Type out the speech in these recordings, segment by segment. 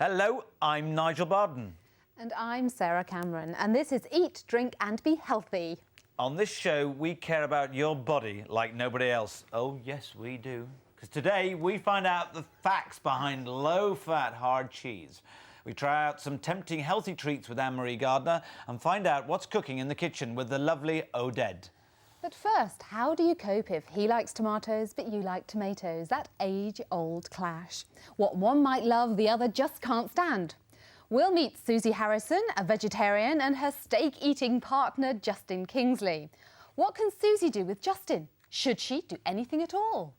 Hello, I'm Nigel Barton. And I'm Sarah Cameron, and this is Eat, Drink and Be Healthy. On this show, we care about your body like nobody else. Oh, yes, we do. Because today, we find out the facts behind low-fat hard cheese. We try out some tempting healthy treats with Anne-Marie Gardner and find out what's cooking in the kitchen with the lovely Oded. But first, how do you cope if he likes tomatoes but you like tomatoes? That age-old clash. What one might love, the other just can't stand. We'll meet Susie Harrison, a vegetarian, and her steak-eating partner, Justin Kingsley. What can Susie do with Justin? Should she do anything at all?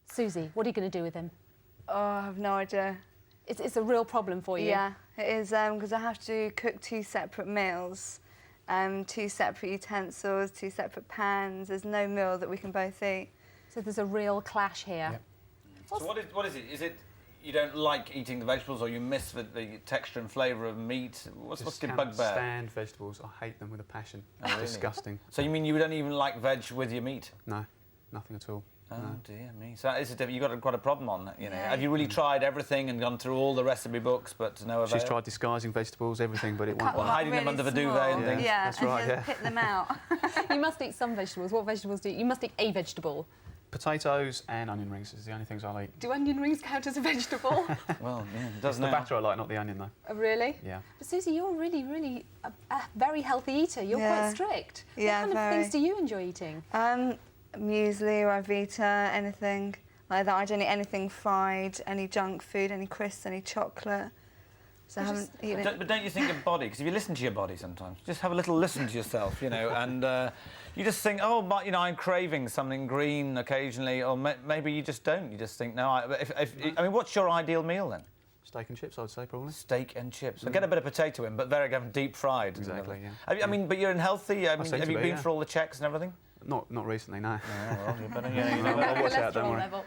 Susie, what are you going to do with him? Oh, I have no idea. It's a real problem for you. Yeah, it is, because I have to cook 2 separate meals, 2 separate utensils, 2 separate pans. There's no meal that we can both eat. So there's a real clash here. Yep. So what is it? Is it you don't like eating the vegetables, or you miss the texture and flavour of meat? What's the bugbear? Can't stand vegetables. I hate them with a passion. It's disgusting. So you mean you don't even like veg with your meat? No, nothing at all. Oh, no. dear me. So you've got quite a problem on that, you know. Yeah. Have you really tried everything and gone through all the recipe books, but to no avail? She's tried disguising vegetables, everything, but it won't Well, work. hiding them under the duvet and things. Yeah, that's and right, just pick them out. You must eat some vegetables. What vegetables do you? You must eat a vegetable. Potatoes and onion rings is the only things I'll eat. Do onion rings count as a vegetable? Well, yeah, it It's does the now. batter I like, not the onion, though. Oh, really? Yeah. But Susie, you're really a very healthy eater. You're Yeah. quite strict. Yeah, what kind of very. things do you enjoy eating? Muesli or Avita, anything like that. I don't eat anything fried, any junk food, any crisps, any chocolate. So I haven't eaten it. But don't you think your body, because if you listen to your body sometimes, just have a little listen to yourself, you know, and you just think, oh, but, you know, I'm craving something green occasionally, or maybe you just don't. You just think, no, I mean, what's your ideal meal then? Steak and chips, I'd say, probably. Steak and chips. So get a bit of potato in, but very deep fried. Exactly, yeah. I mean, but you're in healthy. I mean, have you been yeah. for all the checks and everything? Not recently, no. Yeah, well, you better, I'll watch out, don't Cholesterol worry. level.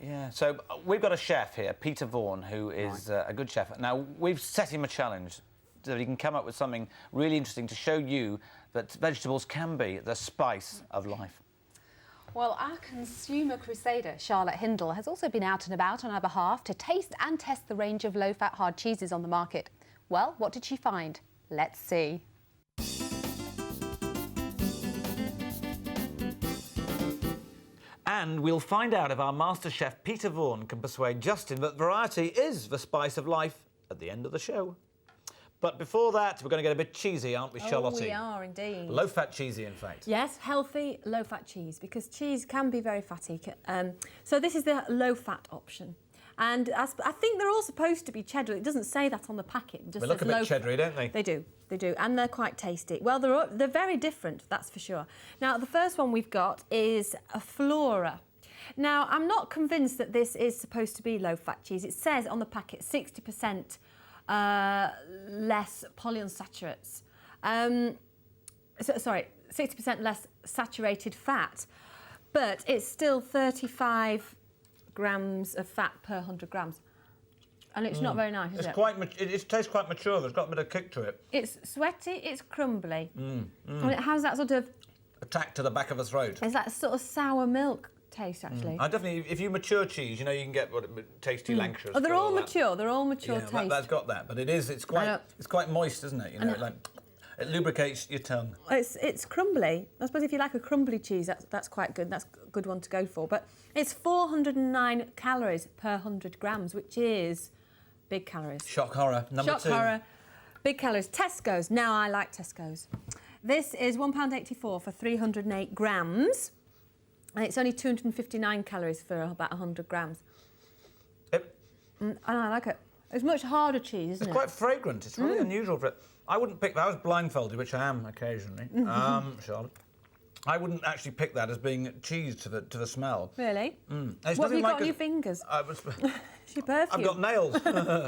Yeah, so we've got a chef here, Peter Vaughan, who is a good chef. Now, we've set him a challenge so that he can come up with something really interesting to show you that vegetables can be the spice of life. Well, our consumer crusader, Charlotte Hindle, has also been out and about on our behalf to taste and test the range of low-fat hard cheeses on the market. Well, what did she find? Let's see. And we'll find out if our master chef, Peter Vaughan, can persuade Justin that variety is the spice of life at the end of the show. But before that, we're going to get a bit cheesy, aren't we, Charlotte? Oh, we are indeed. Low-fat cheesy, in fact. Yes, healthy, low-fat cheese, because cheese can be very fatty. So this is the low-fat option. And I think they're all supposed to be cheddar. It doesn't say that on the packet. It just They look a says bit cheddary, don't they? They do, and they're quite tasty. Well, they're very different, that's for sure. Now, the first one we've got is a Flora. Now, I'm not convinced that this is supposed to be low-fat cheese. It says on the packet 60% less polyunsaturates. Sorry, 60% less saturated fat, but it's still 35 grams of fat per 100 grams. And it's not very nice, is it? It tastes quite mature. There's got a bit of kick to it. It's sweaty, it's crumbly. And it has that sort of... Attack to the back of the throat. It's that sort of sour milk taste, actually. I definitely, if you mature cheese, you know, you can get tasty Lancashire. Oh, they're all mature. They're all mature taste. That's got that, but it's quite moist, isn't it? You know, like it lubricates your tongue. It's crumbly. I suppose if you like a crumbly cheese, that's quite good. That's a good one to go for. But it's 409 calories per 100 grams, which is big calories. Shock horror. Number 2. Shock horror. Big calories. Tesco's. Now I like Tesco's. This is £1.84 for 308 grams. And it's only 259 calories for about 100 grams. And I like it. It's much harder cheese, isn't it? It's quite fragrant. It's really unusual for it. I wouldn't pick that. I was blindfolded, which I am occasionally, Charlotte. I wouldn't actually pick that as being cheese to the smell. Really? It's What have you nothing got on your fingers? It's your perfume. I've got nails,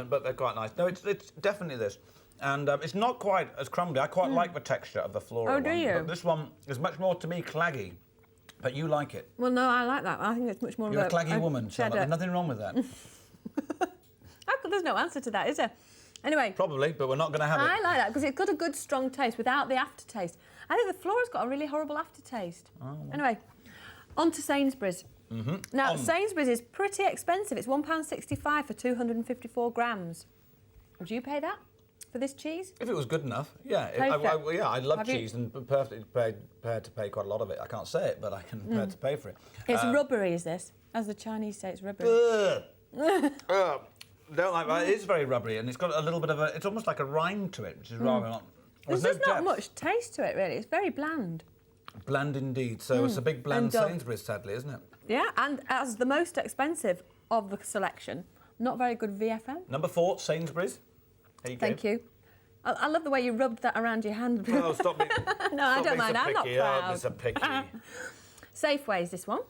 but they're quite nice. No, it's definitely this. And it's not quite as crumbly. I quite like the texture of the Flora one. Oh, do you? But this one is much more, to me, claggy. But you like it. Well, no, I like that. I think it's much more You're of a claggy woman, Charlotte. There's nothing wrong with that. There's no answer to that, is there? Anyway. Probably, but we're not going to have it. I like that because it's got a good, strong taste without the aftertaste. I think the Flora's got a really horrible aftertaste. Oh, well. Anyway, on to Sainsbury's. Now, Sainsbury's is pretty expensive. It's £1.65 for 254 grams. Would you pay that for this cheese? If it was good enough, yeah. I love cheese and perfectly prepared to pay quite a lot of it. I can't say it, but I can prepared to pay for it. It's rubbery, is this? As the Chinese say, it's rubbery. Don't like that. It is very rubbery, and it's got a little bit of a... It's almost like a rind to it, which is rather not... There's just not much taste to it, really. It's very bland. Bland indeed. So it's a big bland Sainsbury's, sadly, isn't it? Yeah, and as the most expensive of the selection, not very good VFM. Number 4, Sainsbury's. There you go. Thank you. I love the way you rubbed that around your hand. Oh, stop me. No, I don't mind. I'm not proud. Oh, it's a picky. Safeway is this one.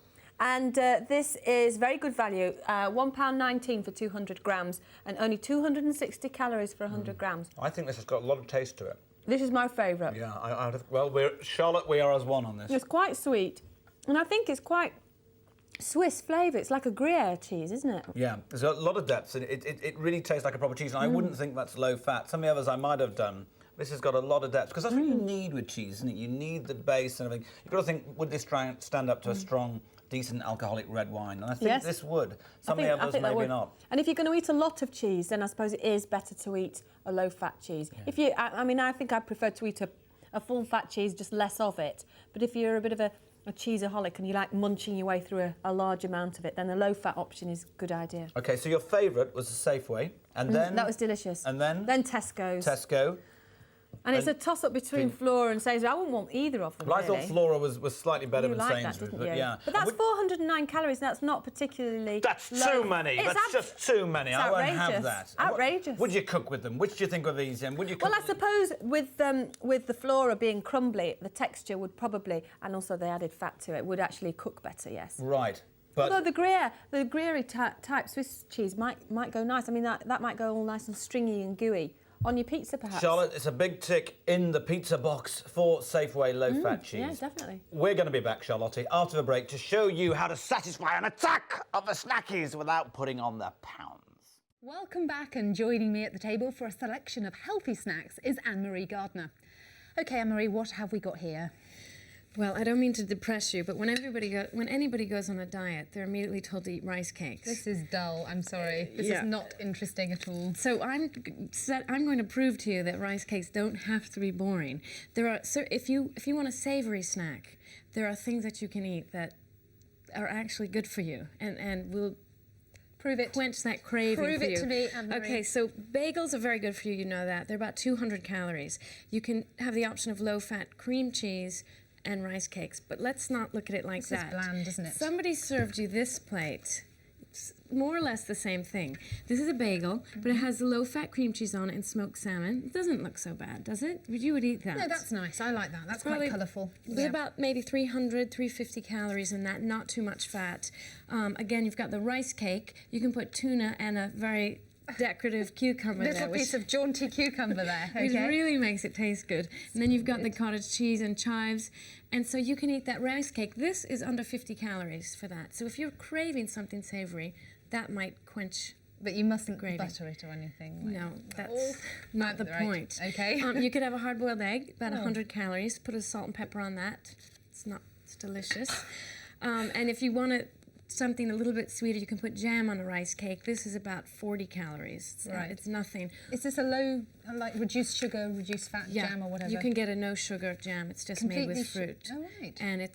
And this is very good value, £1.19 for 200 grams and only 260 calories for 100 grams. I think this has got a lot of taste to it. This is my favourite. Yeah, well, Charlotte, we are as one on this. It's quite sweet, and I think it's quite Swiss flavour. It's like a Gruyere cheese, isn't it? Yeah, there's a lot of depth, and it really tastes like a proper cheese, and I wouldn't think that's low fat. Some of the others I might have done. This has got a lot of depth, because that's what you need with cheese, isn't it? You need the base and everything. You've got to think, would this stand up to a strong, decent alcoholic red wine? And I think this would. Some of the others maybe not. And if you're going to eat a lot of cheese, then I suppose it is better to eat a low-fat cheese. Yeah. If you, I mean, I think I prefer to eat a full-fat cheese, just less of it. But if you're a bit of a cheeseaholic and you like munching your way through a large amount of it, then a low-fat option is a good idea. OK, so your favourite was the Safeway, and then... That was delicious. And then? Then Tesco's. Tesco. And it's a toss-up between Flora and Sainsbury. I wouldn't want either of them, Well, I thought Flora was slightly better than Sainsbury's. That, didn't you? Yeah. But that's 409 calories, and that's not particularly That's low. too many. That's just too many. I won't have that. Outrageous. Would you cook with them? Which do you think of these? Would you cook Well, I suppose with the Flora being crumbly, the texture would probably, and also the added fat to it, would actually cook better, yes. Right. But although the Gruyere type Swiss cheese might go nice. I mean, that might go all nice and stringy and gooey. On your pizza, perhaps? Charlotte, it's a big tick in the pizza box for Safeway low-fat cheese. Yeah, definitely. We're going to be back, Charlotte, after the break to show you how to satisfy an attack of the snackies without putting on the pounds. Welcome back, and joining me at the table for a selection of healthy snacks is Anne-Marie Gardner. OK, Anne-Marie, what have we got here? Well, I don't mean to depress you, but when anybody goes on a diet, they're immediately told to eat rice cakes. This is dull, I'm sorry. This is not interesting at all. So I'm going to prove to you that rice cakes don't have to be boring. So if you want a savoury snack, there are things that you can eat that are actually good for you and will prove it. Quench that craving Prove for you. it to me, Anne-Marie. Okay, so bagels are very good for you, you know that. They're about 200 calories. You can have the option of low-fat cream cheese and rice cakes, but let's not look at it like that. This is bland, isn't it? Somebody served you this plate. It's more or less the same thing. This is a bagel, but it has low-fat cream cheese on it and smoked salmon. It doesn't look so bad, does it? You would eat that. No, that's nice. I like that. That's quite colourful. There's about maybe 300, 350 calories in that, not too much fat. Again, you've got the rice cake. You can put tuna and a very decorative cucumber there. Little piece of jaunty cucumber there, okay? Which really makes it taste good. And then you've got the cottage cheese and chives. And so you can eat that rice cake. This is under 50 calories for that. So if you're craving something savoury, that might quench. But you mustn't butter it or anything. No, that's not the point. Okay. You could have a hard-boiled egg, about 100 calories. Put a salt and pepper on that. It's delicious. And if you want something a little bit sweeter, you can put jam on a rice cake. This is about 40 calories. It's nothing. Is this a low, like reduced sugar, reduced fat jam or whatever? You can get a no-sugar jam. It's just made with fruit. Oh, right. And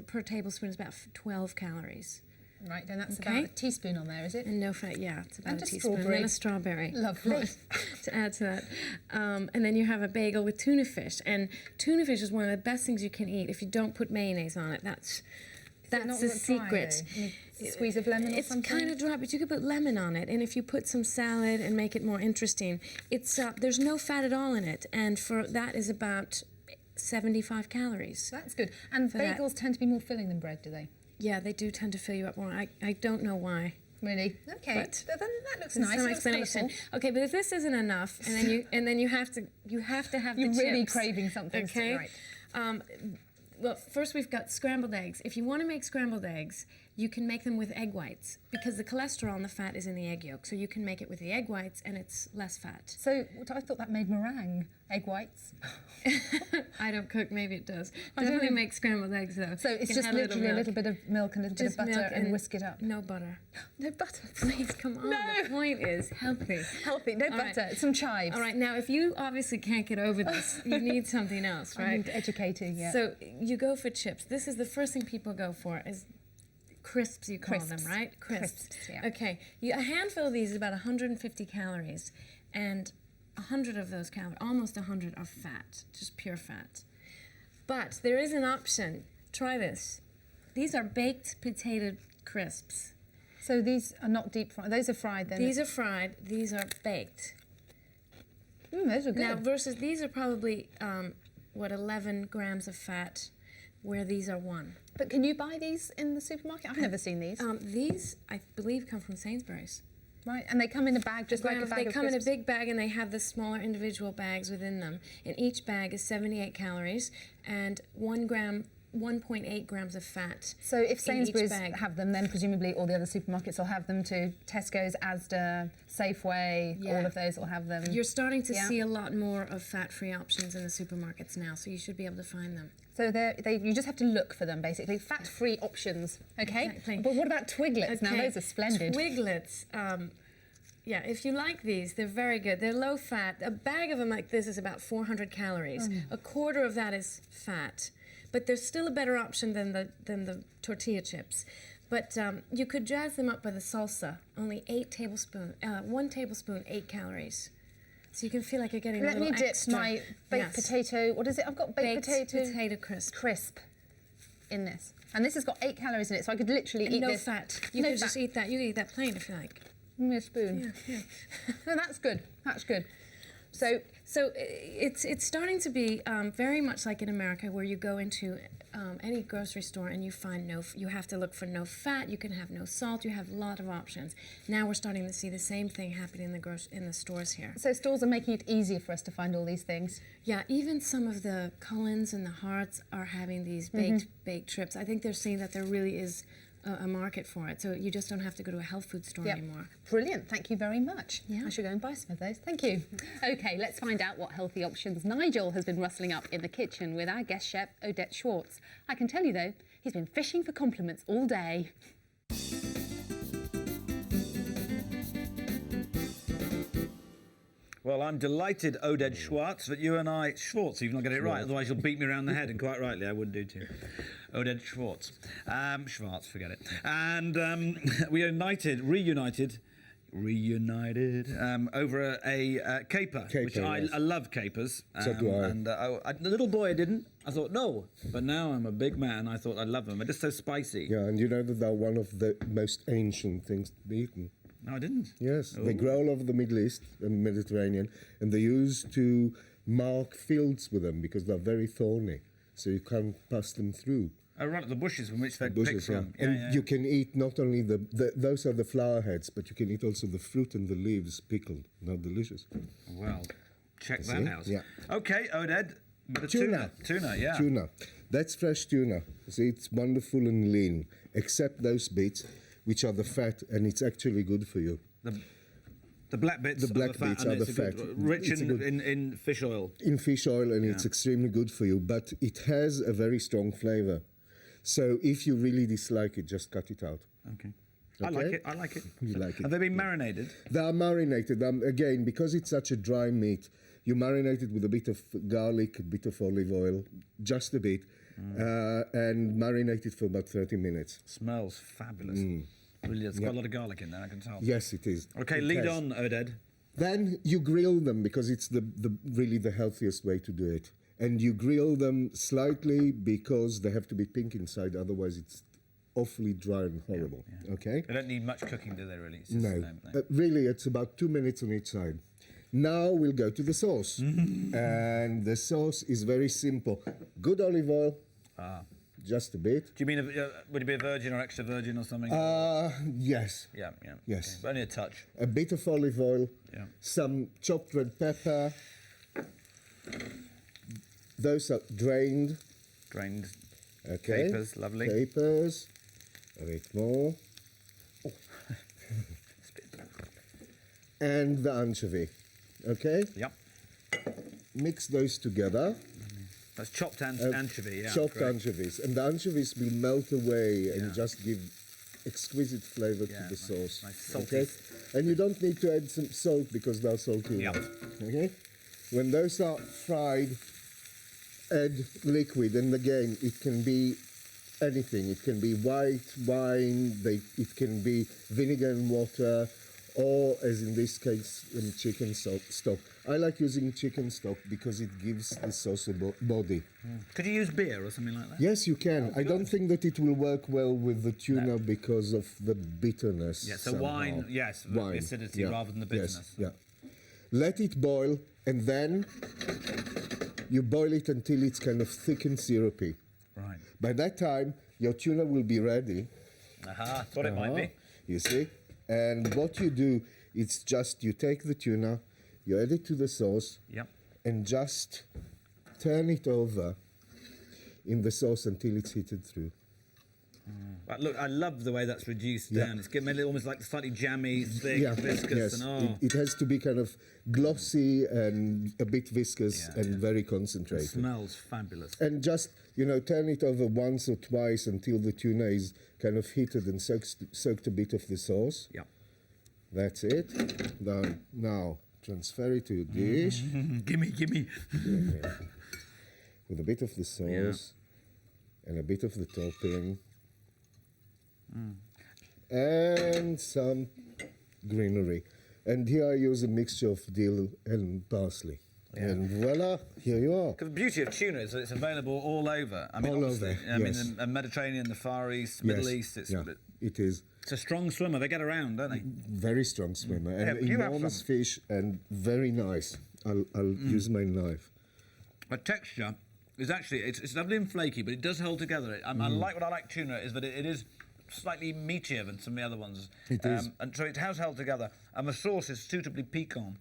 per tablespoon is about 12 calories. Right, then that's about a teaspoon on there, is it? And no fat, yeah, it's about and a teaspoon. Strawberry. And a strawberry. Lovely. To add to that. And then you have a bagel with tuna fish. And tuna fish is one of the best things you can eat if you don't put mayonnaise on it. That's the secret. A squeeze of lemon or something? It's kind of dry, but you could put lemon on it. And if you put some salad and make it more interesting, there's no fat at all in it. And that is about 75 calories. That's good. And bagels tend to be more filling than bread, do they? Yeah, they do tend to fill you up more. I don't know why. Really? Okay. But then that looks There's nice. some explanation. Okay, but if this isn't enough, and then you have to have the You're chips. really craving something. Okay. Right. Well, first we've got scrambled eggs. If you want to make scrambled eggs, you can make them with egg whites because the cholesterol and the fat is in the egg yolk. So you can make it with the egg whites and it's less fat. So I thought that made meringue, egg whites. I don't cook, maybe it does. Definitely make scrambled eggs though. So it's You can just have literally a little bit of milk and a little Just bit of butter milk and whisk it up. No butter. No butter. Please, come on. No. The point is healthy. Healthy, no All right. butter, some chives. All right, now if you obviously can't get over this, you need something else, I right? need educating, yeah. So you go for chips. This is the first thing people go for is crisps, you call them, Crisps. right? Crisps, yeah. Okay, a handful of these is about 150 calories, and 100 of those calories, almost 100, are fat, just pure fat. But there is an option. Try this. These are baked potato crisps. So these are not deep fried. Those are fried then. These are fried. These are baked. Those are good. Now, versus these are probably, 11 grams of fat, where these are 1. But can you buy these in the supermarket? I've never seen these. These, I believe, come from Sainsbury's. Right, and they come in a bag, just like a bag They of come in a crisps? big bag and they have the smaller individual bags within them. And each bag is 78 calories and 1.8 grams of fat. So if in each Sainsbury's bag. have them, then presumably all the other supermarkets will have them too. Tesco's, Asda, Safeway, Yeah. all of those will have them. You're starting to Yeah. see a lot more of fat-free options in the supermarkets now, so you should be able to find them. So you just have to look for them, basically. Fat-free options, okay? Exactly. But what about Twiglets? Now, those are splendid. Twiglets. Yeah, if you like these, they're very good. They're low fat. A bag of them like this is about 400 calories. A quarter of that is fat. But they're still a better option than the tortilla chips. But you could jazz them up with a salsa. Only 1 tablespoon, 8 calories. So you can feel like you're getting a Let little me dip extra. my baked Yes. potato, what is it? I've got baked potato crisp. crisp in this. And this has got 8 calories in it, so I could literally eat No this. fat. You No could just fat. eat that. You could eat that plain if you like. Give me a spoon. Yeah. No, that's good. That's good. So it's starting to be very much like in America, where you go into any grocery store and you find you have to look for no fat, you can have no salt, you have a lot of options. Now we're starting to see the same thing happening in the stores here. So stores are making it easier for us to find all these things. Yeah, even some of the Cullens and the Harts are having these baked trips. I think they're seeing that there really is a market for it, so you just don't have to go to a health food store anymore. Brilliant, thank you very much. Yeah. I should go and buy some of those, thank you. Okay, let's find out what healthy options Nigel has been rustling up in the kitchen with our guest chef, Odette Schwartz. I can tell you though, he's been fishing for compliments all day. Well, I'm delighted, Odette Schwartz, that you and I... Schwartz, you've not got it right, otherwise you'll beat me around the head, and quite rightly, I wouldn't do too. Odette Schwartz. Schwartz, forget it. And we are reunited over a caper, which I love capers. So do I. And the little boy I didn't. I thought, no. But now I'm a big man, I thought I love them. They're just so spicy. Yeah, and you know that they're one of the most ancient things to be eaten. No, I didn't. Yes, Oh. they grow all over the Middle East and Mediterranean, and they used to mark fields with them because they're very thorny, so you can't pass them through. Oh, right, the bushes from which they're picked Bushes, yeah. from. And you can eat not only those are the flower heads, but you can eat also the fruit and the leaves pickled. They're delicious. Well, check See? that out. Yeah. Okay, Odette. But the Tuna. Tuna, yeah. Tuna. That's fresh tuna. See, it's wonderful and lean, except those bits, which are the fat, and it's actually good for you. The black bits The black are the fat, bits and are it's the a good- fat. rich It's a good- in fish oil. In fish oil, and it's extremely good for you, but it has a very strong flavor. So if you really dislike it, just cut it out. Okay. I like Okay? it. I like it. You like it. Have they been marinated? They are marinated. Again, because it's such a dry meat, you marinate it with a bit of garlic, a bit of olive oil, just a bit, and marinate it for about 30 minutes. Smells fabulous. Really, it's got a lot of garlic in there, I can tell. Yes, it is. Okay, It lead has. on, Odette. Then you grill them because it's really the healthiest way to do it. And you grill them slightly because they have to be pink inside, otherwise it's awfully dry and horrible. Okay? They don't need much cooking, do they, really? It's just No. the same thing. Really, it's about 2 minutes on each side. Now we'll go to the sauce. And the sauce is very simple. Good olive oil, just a bit. Do you mean, would it be a virgin or extra virgin or something? Yes. Yeah. Yes. Okay. But only a touch. A bit of olive oil, Yeah. some chopped red pepper. Those are drained. Drained Okay. capers, lovely. Capers. A bit more. And the anchovy. Okay? Yep. Mix those together. That's chopped anchovy, yeah. Chopped great. anchovies. And the anchovies will melt away Yeah. and just give exquisite flavour to the nice- sauce. nice salty. Okay? And you don't need to add some salt because they're salty Yep. enough. Okay? When those are fried, add liquid. And again, it can be anything. It can be white wine, it can be vinegar and water, or as in this case, chicken stock. I like using chicken stock because it gives the sauce a body. Could you use beer or something like that? Yes, you can. I don't think that it will work well with the tuna because of the bitterness. Yeah, so somehow. wine, yes, the acidity yeah, rather than the bitterness. Yes, yeah. Let it boil, and then you boil it until it's kind of thick and syrupy. Right. By that time, your tuna will be ready. Aha, thought it might be. You see? And what you do, it's just you take the tuna, you add it to the sauce, Yep. and just turn it over in the sauce until it's heated through. But look, I love the way that's reduced Yeah. down. It's made it almost like slightly jammy, thick, Yeah, viscous, yes. and oh, It has to be kind of glossy and a bit viscous Yeah, and yeah. very it concentrated. smells fabulous. And just, turn it over once or twice until the tuna is kind of heated and soaked a bit of the sauce. Yep. That's it. Done. Now, transfer it to a dish gimme. with a bit of the sauce and a bit of the topping and some greenery. And here I use a mixture of dill and parsley. And voila, here you are. Because the beauty of tuna is that it's available all over. I mean, All obviously, over, I mean, yes. the Mediterranean, the Far East, Middle East. It's It is. it's a strong swimmer. They get around, don't they? Very strong swimmer and you have enormous some. fish and very nice. I'll use my knife. The texture is actually it's lovely and flaky, but it does hold together. I like what I like tuna is that it is slightly meatier than some of the other ones. It is. And so it has held together. And the sauce is suitably piquant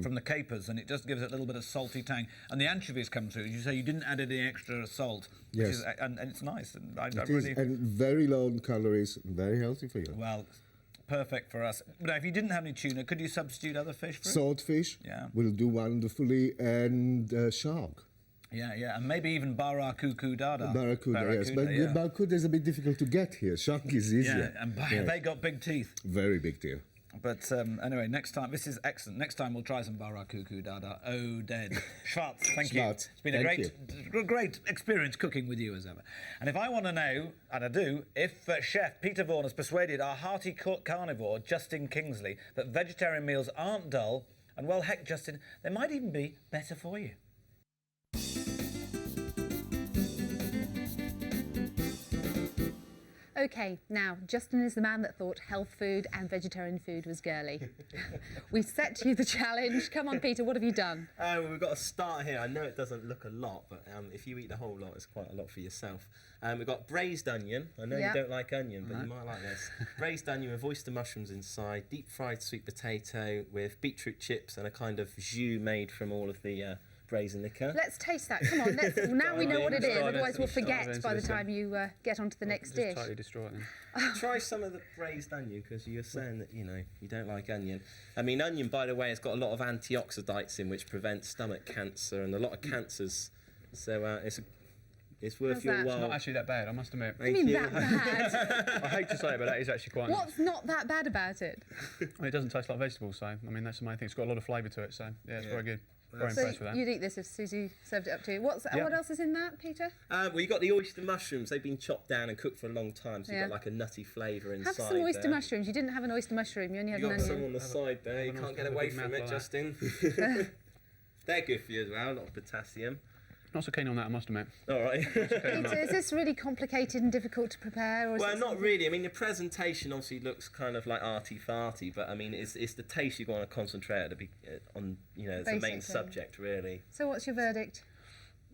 from the capers, and it just gives it a little bit of salty tang. And the anchovies come through. You say you didn't add any extra salt. Which Yes. is, and it's nice. And I It is, really and very low in calories, very healthy for you. well. Perfect for us. Now, if you didn't have any tuna, could you substitute other fish for it? Swordfish Yeah. will do wonderfully, and shark. Yeah, and maybe even barracuda dada. Barracuda, yes. But the barracuda is a bit difficult to get here. Shark is easier. Yeah, and Yeah. they got big teeth. Very big deal. But anyway, next time, this is excellent. Next time we'll try some barracuda dada. Oh, dead. Schwarz, thank you. Schwarz, It's been a thank great experience cooking with you as ever. And if I want to know, and I do, if Chef Peter Vaughan has persuaded our hearty carnivore, Justin Kingsley, that vegetarian meals aren't dull, and well, heck, Justin, they might even be better for you. OK, now, Justin is the man that thought health food and vegetarian food was girly. We set you the challenge. Come on, Peter, what have you done? Well, we've got a start here. I know it doesn't look a lot, but if you eat the whole lot, it's quite a lot for yourself. We've got braised onion. I know Yep. you don't like onion, but you might like this. Braised onion with oyster mushrooms inside, deep fried sweet potato with beetroot chips and a kind of jus made from all of the braised liquor. Let's taste that. Come on, now we know what it is, Dive otherwise we'll into forget by the this time you get onto the next dish. Totally destroy it then. Try some of the braised onion because you're saying that you don't like onion. I mean, onion, by the way, has got a lot of antioxidants in which prevent stomach cancer and a lot of cancers. So it's worth How's your that? while. Not actually that bad, I must admit. What do you mean that bad? I hate to say it, but that is actually quite nice. What's not that bad about it? It doesn't taste like vegetables, so I mean that's the main thing. It's got a lot of flavour to it, so yeah, it's very good. Very So impressed with that. you'd eat this if Susie served it up to you. What else is in that, Peter? Well, you got the oyster mushrooms. They've been chopped down and cooked for a long time, so Yeah. you've got like a nutty flavour inside. Have some oyster there. mushrooms. You didn't have an oyster mushroom, you only had You an got some onion. on the side there. You have a can't get nice away big from mouth it, like that. Justin. They're good for you as well. A lot of potassium. Not so keen on that, I must admit. All right. Peter, is this really complicated and difficult to prepare? Or is Well, it not something- really. I mean, the presentation obviously looks kind of like arty-farty, but I mean, it's the taste you want to concentrate on, as the main Basically. subject, really. So what's your verdict?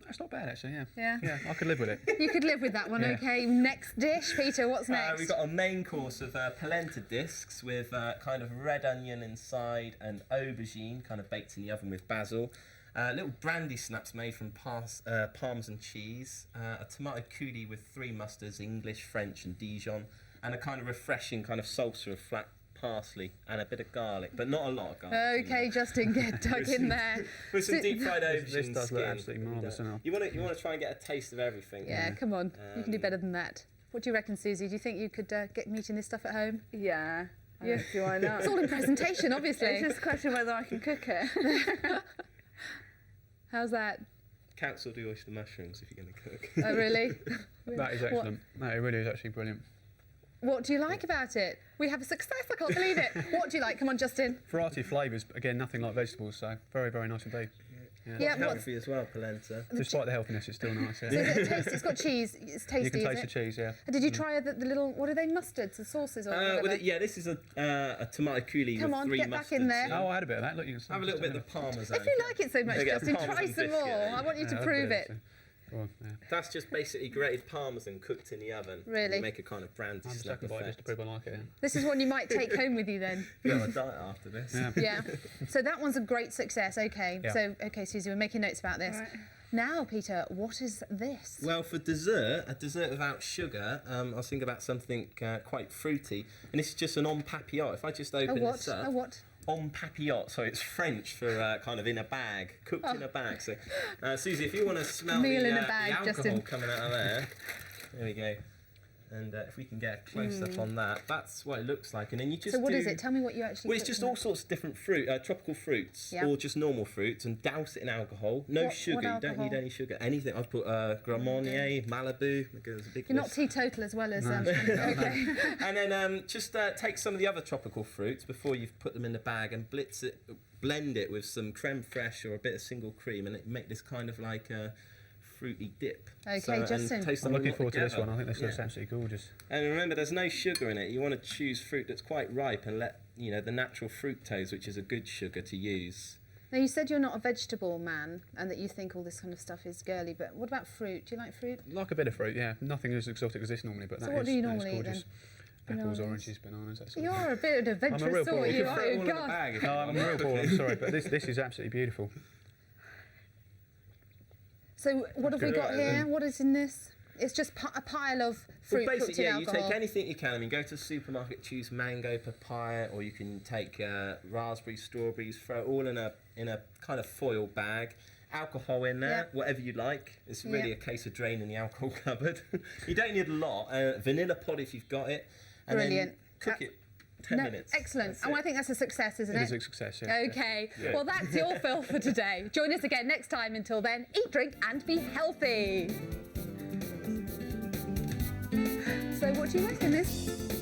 That's not bad actually, yeah. Yeah? Yeah, I could live with it. You could live with that one, Yeah. OK. Next dish, Peter, what's next? We've got a main course of polenta discs with kind of red onion inside and aubergine kind of baked in the oven with basil. Little brandy snaps made from parmesan cheese. A tomato coulis with 3 mustards, English, French and Dijon. and a kind of refreshing kind of salsa of flat parsley and a bit of garlic, but not a lot of garlic. Okay, Justin, get dug in there. With some deep fried ocean This does look skin. absolutely marvellous, doesn't it? You want to try and get a taste of everything. Yeah, come on. You can do better than that. What do you reckon, Susie? Do you think you could get me eating this stuff at home? Yeah. I don't see why not. It's all in presentation, obviously. It's just a question whether I can cook it. How's that? Cancel the oyster mushrooms if you're going to cook. Oh, really? That is excellent. No, it really is actually brilliant. What do you like about it? We have a success, I can't believe it. What do you like? Come on, Justin. Variety of flavours, again, nothing like vegetables, so very, very nice indeed. Yeah, Healthy as well, polenta. Despite the healthiness, it's still nice. Yeah. So is it tasty? It's got cheese. It's tasty, You can taste is the it? cheese, yeah. Did you try the little, what are they, mustards, the sauces or whatever? Yeah, this is a tomato coulis Come with on, 3 get back in there. Oh, I had a bit of that. Look, you can Have a little bit of the parmesan. If you like it so much, They get a Justin, try parmesan some biscuit. more. I want you to Yeah, prove it. Go on, yeah. That's just basically grated parmesan cooked in the oven. Really? You make a kind of brandy I'm just snap having a bite just to effect. prove I like it. This is one you might take home with you then. Go on a diet after this. Yeah. Yeah. So that one's a great success. Okay. Yeah. So, okay, Susie, we're making notes about this. Right. Now, Peter, what is this? Well, for dessert, a dessert without sugar, I was thinking about something quite fruity. And this is just an en papillote. If I just A open what? this up. A what? En papillote, so it's French for kind of in a bag, cooked in a bag. So, Susie, if you want to smell Meal the, in a bag, the alcohol Justin. coming out of there, there we go. And if we can get a close up on that, that's what it looks like. And then you just So what do, is it? Tell me what you actually Well, it's put just in all sorts of different fruit, tropical fruits, Yeah. or just normal fruits, and douse it in alcohol. No What sugar. You don't alcohol? need any sugar. Anything. I've put Grand Marnier, Malibu. There's a big You're not list. teetotal as well as... No. okay. And then just take some of the other tropical fruits before you've put them in the bag and blend it with some creme fraiche or a bit of single cream, and it make this kind of like a fruity dip. Okay, and Justin. taste I'm them looking all forward to this together. one. I think this looks Yeah. absolutely gorgeous. And remember, there's no sugar in it. You want to choose fruit that's quite ripe and let the natural fructose, which is a good sugar to use. Now, you said you're not a vegetable man and that you think all this kind of stuff is girly, but what about fruit? Do you like fruit? Like a bit of fruit, yeah. Nothing as exotic as this normally, but So that what is do you that is normally eat gorgeous. then? Apples, Bananas. oranges, bananas, that sort of You're a bit of an I'm a real adventurous ball. sort, You you can are. Throw it all in the God. bag if No, you I'm want. a real ball, I'm sorry, but this is absolutely beautiful. So what have we Good. got here? What is in this? It's just a pile of fruit Well, cooked basically, in yeah, you alcohol. take anything you can. I mean, go to the supermarket, choose mango, papaya, or you can take raspberries, strawberries, throw it all in a kind of foil bag. Alcohol in there, Yep. whatever you like. It's really Yep. a case of draining the alcohol cupboard. You don't need a lot. Vanilla pod if you've got it. And Brilliant. Then cook it 10 No, minutes. excellent. That's And I it. think that's a success, isn't It it? is a success, yeah. Okay. Well, that's your fill for today. Join us again next time. Until then, eat, drink, and be healthy. So, what do you reckon this?